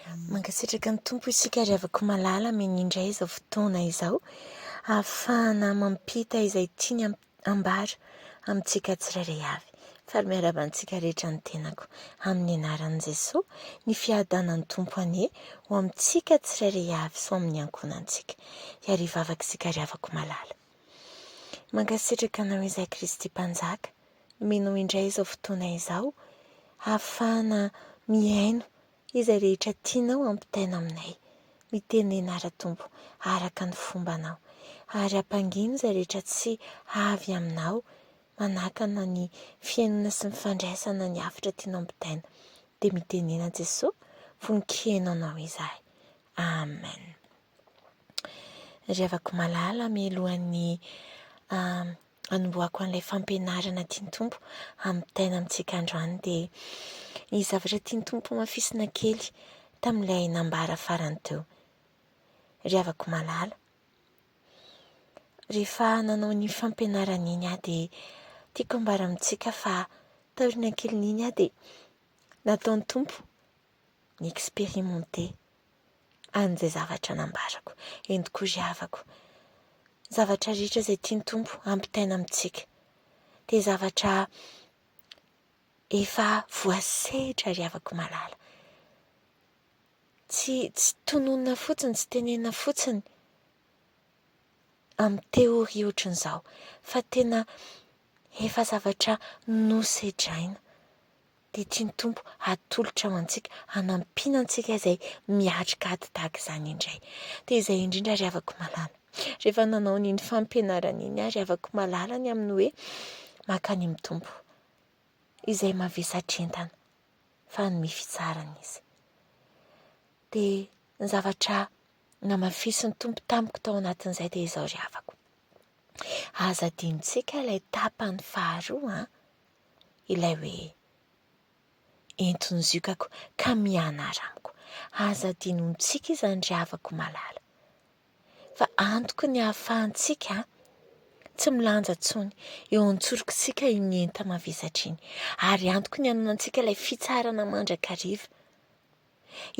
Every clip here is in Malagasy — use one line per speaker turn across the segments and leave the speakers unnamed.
Mankasitraka ny tompo isika ariavako malala amin'ny indray izao fotoana izao, ahafahana mampita izay tiany ambara amintsika tsirairay avy. Faly miarabantsika rehetra ny tenako amin'ny anaran'i Jesosy, ny fiadanan'ny tompo anie ho amintsika tsirairay avy so amin'ny ankonantsika. Iary vavaka isika ariavako malala. Mankasitraka anao izay Kristy mpanjaka, menao indray izao fotoana izao, ahafahana miaino izay rehetra tianao ampitaina aminay, miteny ny anara-tompo araka ny fombanao, ary hampangino izay rehetra tsy avy aminao, manakana ny fiainana sy ny fandraisana ny hafatra tianao ampitaina, dia mitenena Jesosy, voninkaina anao izahay. Amen. Riavako malala mialohan'ny anombohako an'ilay fampianarana tiany tompo ampitaina amintsika androany, dia ny zavatra tiany tompo mafisina kely tamin'ilay nambara farany teo. Riavako malala, rehefa nanao ny fampianarana iny aho dia tiako ambara amintsika fa taoriana kely iny aho dia nataon'ny tompo ny expérimenté an'izay zavatra nambarako, endoko riavako. Zavatra rehetra izay tiany tompo ampitaina amintsika dia zavatra efa voasehatra riavako malala. Tsy tononona fotsiny, tsy tenena fotsiny amin'ny teoria ohatran'izao, fa tena efa zavatra nosedraina. Dia tiany tompo atolotra ho antsika, hanampiana antsika izay miatrika ady tahaka izany indray. Dia izay indrindra riavako malala. Rehefa nanao ny fampianarana iny aho riavako malala ny amin'ny hoe makany amin'ny tompo, izay mavesatra entana fa ny fitsarana izy. Dia ny zavatra namafisin'ny tompo tamiko tao anatin'izay dia izao riavako. Aza adinontsika ilay tapany faharoa, ilay hoe entony ziokako ka mianara amiko. Aza adinontsika izany riavako malala. Fa antoky ny ahafahantsika tsy milanja intsony eo antsorokitsika iny enta mavesatra iny, ary antoky ny hananantsika ilay fitsarana mandrakariva.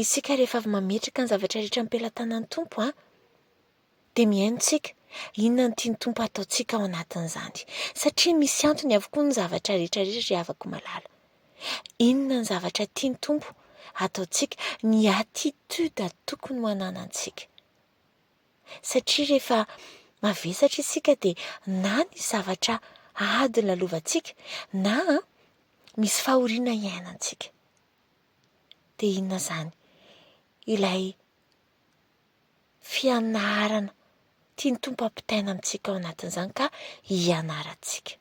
Isika rehefa avy mametraka ny zavatra rehetra ampelantanan'ny tompo dia mihainotsika inona ny tiany tompo ataontsika ao anatin'izany, satria misy antony avokoa ny zavatra rehetra riavako malala. Inona ny zavatra tiany tompo ataontsika, ny attitude tokony ho ananantsika. Satria rehefa mavesatra isika dia na ny zavatra ady lalovantsika na misy fahoriana iainantsika. Dia inona izany? Ilay fianarana tiany tompo ampitaina amintsika ao anatin'izany ka hianarantsika.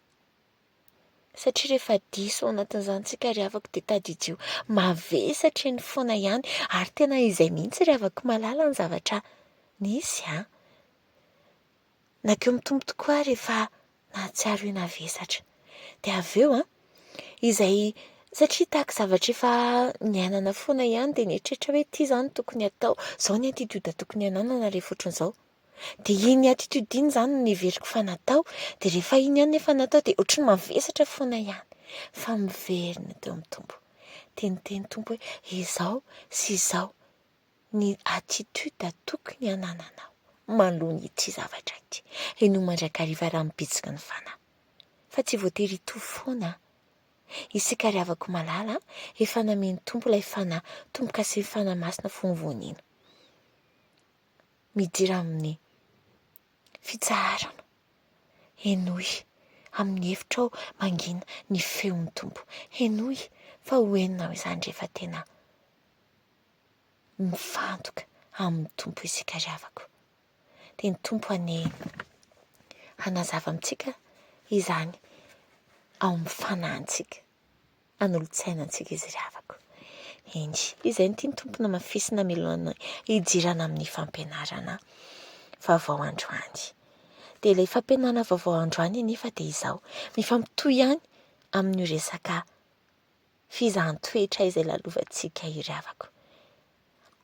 Satria rehefa diso ao anatin'izany tsika riavako dia tadidio mavesatra eny foana ihany, ary tena izay mihitsy riavako malala ny zavatra nisy nakeo mitombo tokoa rehefa nahatsiaro hoe navesatra. Dia avy eo izay, satria tahaka zavatra efa niainana foana ihany dia nietrehitra hoe ity izany tokony atao, izao ny attitude tokony hananana rehefa ohatran'izao. Dia iny attitude iny izany no everiko fa natao, dia rehefa iny ihany nefa natao dia ohatran'ny mavesatra foana ihany, fa miverina teo amin'ny tompo. Teniteny tompo hoe izao sy izao ny attitude tokony hanananao manoloana ity zavatra ity, eno mandrakariva raha mibitsika ny fanahy. Fa tsy voatery hitovy foana. Isika riavako malala efa namen'ny tompo ilay fanahy, tomboka sy ny fanahy masina fonivonina. Midira amin'ny fitsarana, henoy amin'ny hefitrao mangina ny feon'ny tompo. Henoy fa ho henonao izany rehefa tena mifantoka amin'ny tompo isika riavako. Dia ny tompo hanazava amintsika izany ao amin'ny fanahintsika, hanolontsainantsika izy riavako. Eny, izay no tiany tompo namafisina mialohan'ny hidirana amin'ny fampianarana vaovao androany. Dia ilay fampianarana vaovao androany nefa dia izao, mifampitohy ihany amin'ny resaka fizahan-toetra izay lalovantsika io riavako.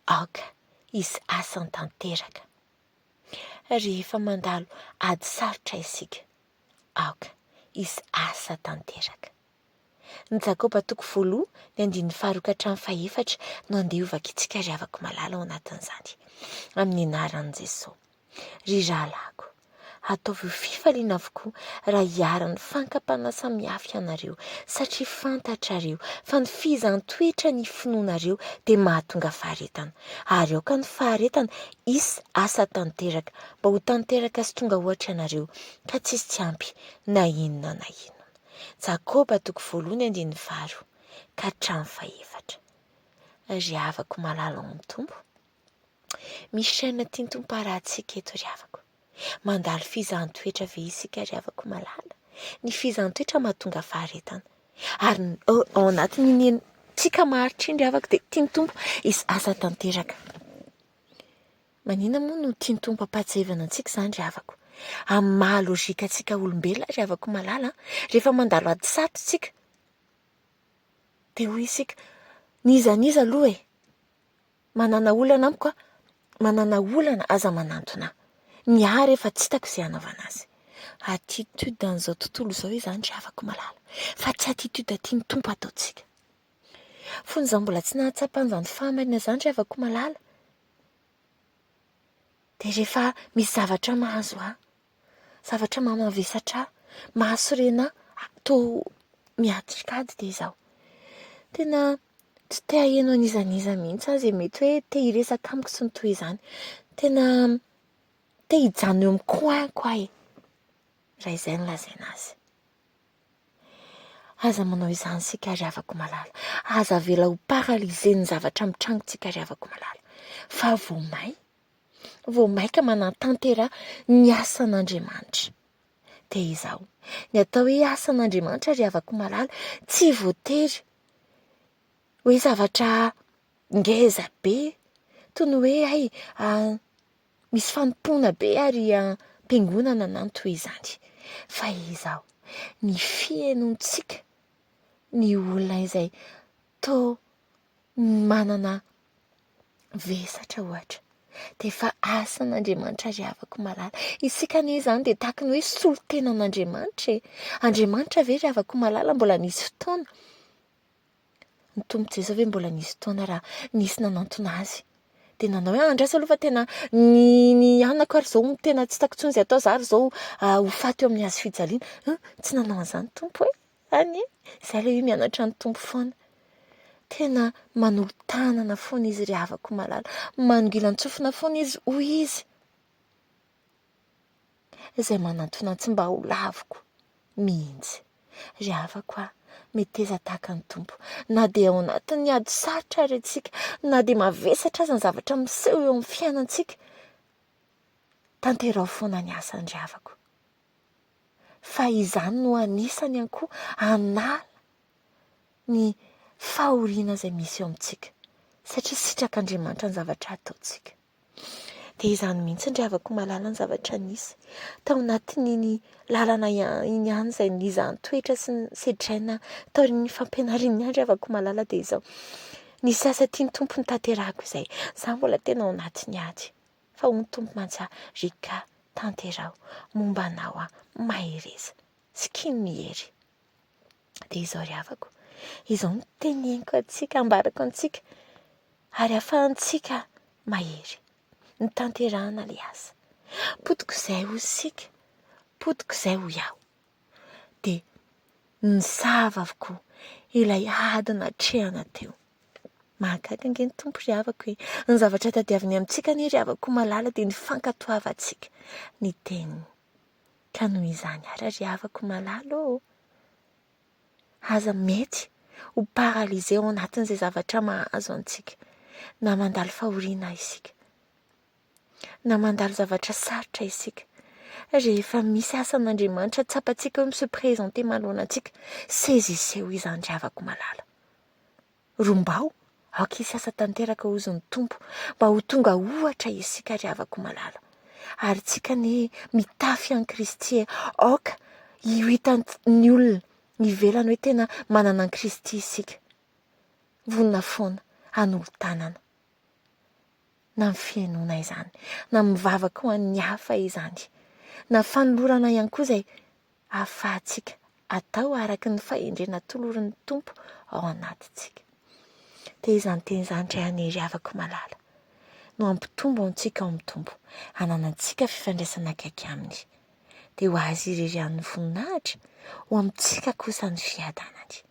Aoka izy asa tanteraka. Rehefa mandalo ady sarotra isika, aoka izy asa tanteraka. Ny Jakoba toko voaloha ny andin'ny faharoa ka hatramin'ny fahaefatra no andehovaka itsika ry havako malala ao anatin'izany. Amin'ny anaran'i Jesosy. Ry rahalako, ataovy ho fifaliana avokoa raha hiara-ny fankapana samihafa ianareo satria fantatrareo fa ny fizan-toetra ny finoanareo dia mahatonga faharetana. Ary aoka ny faharetana isy asa tanteraka mba ho tanteraka sy tonga ohatra ianareo ka tsisy tsy ampy na inona na inona. Jakoba toko voalohany andin'ny faharoa ka hatramin'ny fahaefatra. Ry havako malala ao amin'ny tompo. Misy saina tiany tompo arahantsika eto ry havako. Mandalo fizahanttoetra ve isika ry havako malala? Ny fizahanttoetra mahatonga faharetana. Ary ao anatin'ny tsika maharitra iny ry havako dia tiany tompo isy asa tanteraka. Manina moa no tiany tompo ampatsahivana antsika izany ry havako? Amin'ny maha lôjika antsika olombelona ry havako malala, rehefa mandalo ady sato tsika dia hoy isika niza aloha e, manana olana amiko a, manana olana aza manantona ny ahy rehefa tsy hitako izay hanaovana azy. Attitude an'izao tontolo izao izany ry havako malala, fa tsy attitude tiany tompo ataontsika. Fony izaho mbola tsy nahatsapan'izany fahamarina izany ry havako malala. Dia rehefa misy zavatra mahazo ahy, zavatra mamavesatra ahy, mahasorena ahy, toa miatrikady dia izaho. Tena tsy te haheno an'izaniza mihitsy azy mety hoe te hiresaka amiko sy ny toy izany. Tena te hijanona eo amin'ny coin quoi e. Raha izay no lazaina azy. Aza manao izany sika ry havako malala. Aza avela ho paralysé ny zavatra mitrangontsika ry havako malala. Fa vao maika manatantera ny asan'Andriamanitra. Dia izaho, ny atao hoe asan'Andriamanitra ry havako malala, tsy voatery hoe zavatra ngeza be, toy ny hoe misy fanompoana be ary am-piangonana na ny toy izany. Fa izaho, ny fihainontsika, ny olona izay toa manana vesatra ohatra, dia efa asan'Andriamanitra ry havako malala. Isika anie izany dia tahaka ny hoe solo-tenan'Andriamanitra e. Andriamanitra ve ry havako malala mbola nisy fotoana? Ny tompo Jesosy ve mbola nisy fotoana raha nisy nanantona azy? Dia nanao hoe andrasa aloha fa tena ny anako ary izao tena tsy tako intsony izay atao zary izao ho faty eo amin'ny hazo fijaliana. Tsy nanao an'izany tompo hoe anie izay ilay hoe mianatra ny tompo foana. Tena manolo-tanana foana izy ry havako malala, mangilan-tsofina foana izy hoy izy izay manantona tsy mba ho laviko mihitsy. Ry havako meteza tahaka ny tompo, na dia ao anatin'ny ady sarotra ary antsika, na dia mavesatra aza ny zavatra miseho eo amin'ny fiainantsika, tanterao foana ny asany ry havako. Fa izany no anisany ihany koa hanala ny fahoriana izay misy eo amintsika, satria sitrak'Andriamanitra ny zavatra ataontsika. Dia izany mihitsy ry havako malala ny zavatra nisy tao anatin'iny lalana iny ihany izay nizahanttoetra sy ny sedraina tao ny fampianarana ihany ry havako malala. Dia izao nisy asa tiany tompo ny tanterahako izay, izaho mbola tena ao anatiny ady, fa hoy ny tompo mantsy rika tanterao momba anao mahereza sy kiny mihery. Dia izao ry havako, izao no teneniko antsika, ambarako antsika ary ahafahantsika mahery ny tanterahana ilay asa. Potiko izay ho isika, potiko izay ho iaho, dia nisava avokoa ilay ady natrehana teo. Mahagaga ange ny tompo ry havako hoe ny zavatra tadiaviny amintsika anie ry havako malala dia ny fankatoavantsika ny teniny. Ka noho izany ara ry havako malala aza mety ho paralysé ao anatin'izay zavatra mahazo antsika, na mandalo fahoriana isika, na mandalo zavatra sarotra isika. Rehefa misy asan'Andriamanitra tsapantsika hoe mi se présenter manoloana antsika, saisissez-o izany ry havako malala. Rombao aoka hisy asa tanteraka hozon'ny tompo mba ho tonga ohatra isika ry havako malala. Ary tsika ny mitafy an'i Kristy aoka hitan'ny olona ivelany hoe tena manana an'i Kristy isika. Vonona foana hanolo-tanana na ny fiainona izany, na mivavaka ho an'ny hafa izany, na fanolorana ihany koa izay ahafahantsika atao araka ny fahendrena tolorin'ny tompo ao anatintsika. Dia izany teny izany indray any ry havako malala, no ampitombo antsika ao amin'ny tompo, hananantsika fifandraisana akaiky aminy. Dia ho azy irery amin'ny voninahitra, ho amintsika kosa ny fiadanany.